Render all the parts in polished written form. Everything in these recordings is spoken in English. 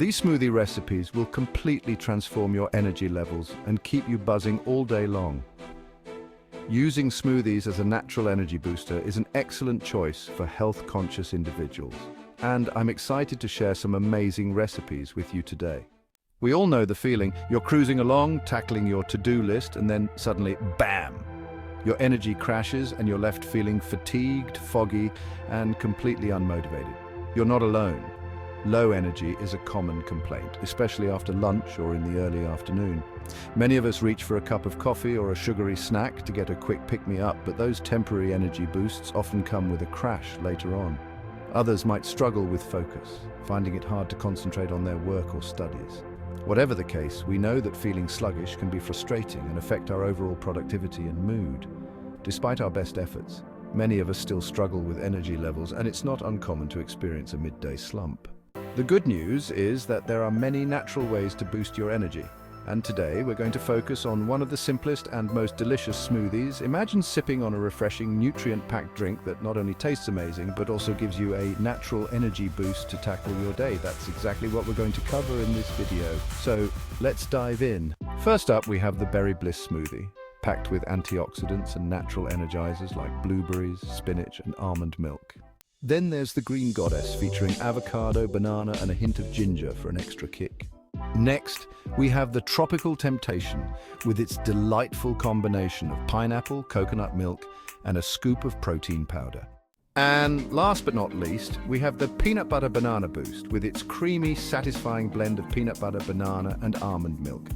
These smoothie recipes will completely transform your energy levels and keep you buzzing all day long. Using smoothies as a natural energy booster is an excellent choice for health-conscious individuals. And I'm excited to share some amazing recipes with you today. We all know the feeling. You're cruising along, tackling your to-do list, and then suddenly, bam! Your energy crashes and you're left feeling fatigued, foggy, and completely unmotivated. You're not alone. Low energy is a common complaint, especially after lunch or in the early afternoon. Many of us reach for a cup of coffee or a sugary snack to get a quick pick-me-up, but those temporary energy boosts often come with a crash later on. Others might struggle with focus, finding it hard to concentrate on their work or studies. Whatever the case, we know that feeling sluggish can be frustrating and affect our overall productivity and mood. Despite our best efforts, many of us still struggle with energy levels, and it's not uncommon to experience a midday slump. The good news is that there are many natural ways to boost your energy. And today we're going to focus on one of the simplest and most delicious smoothies. Imagine sipping on a refreshing, nutrient-packed drink that not only tastes amazing, but also gives you a natural energy boost to tackle your day. That's exactly what we're going to cover in this video. So let's dive in. First up, we have the Berry Bliss smoothie, packed with antioxidants and natural energizers like blueberries, spinach, and almond milk. Then there's the Green Goddess, featuring avocado, banana, and a hint of ginger for an extra kick. Next, we have the Tropical Temptation, with its delightful combination of pineapple, coconut milk, and a scoop of protein powder. And last but not least, we have the Peanut Butter Banana Boost, with its creamy, satisfying blend of peanut butter, banana, and almond milk.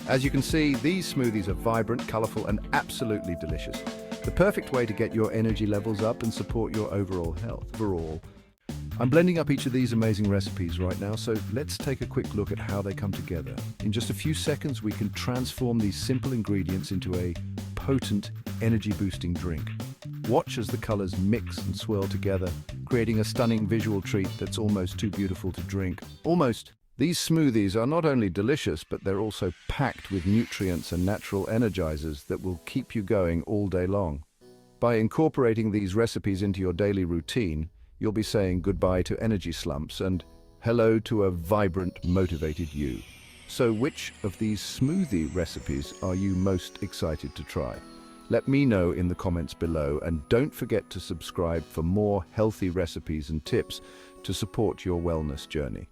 As you can see, these smoothies are vibrant, colorful, and absolutely delicious. The perfect way to get your energy levels up and support your overall health. I'm blending up each of these amazing recipes right now, so let's take a quick look at how they come together. In just a few seconds, we can transform these simple ingredients into a potent, energy-boosting drink. Watch as the colors mix and swirl together, creating a stunning visual treat that's almost too beautiful to drink. Almost. These smoothies are not only delicious, but they're also packed with nutrients and natural energizers that will keep you going all day long. By incorporating these recipes into your daily routine, you'll be saying goodbye to energy slumps and hello to a vibrant, motivated you. So which of these smoothie recipes are you most excited to try? Let me know in the comments below, and don't forget to subscribe for more healthy recipes and tips to support your wellness journey.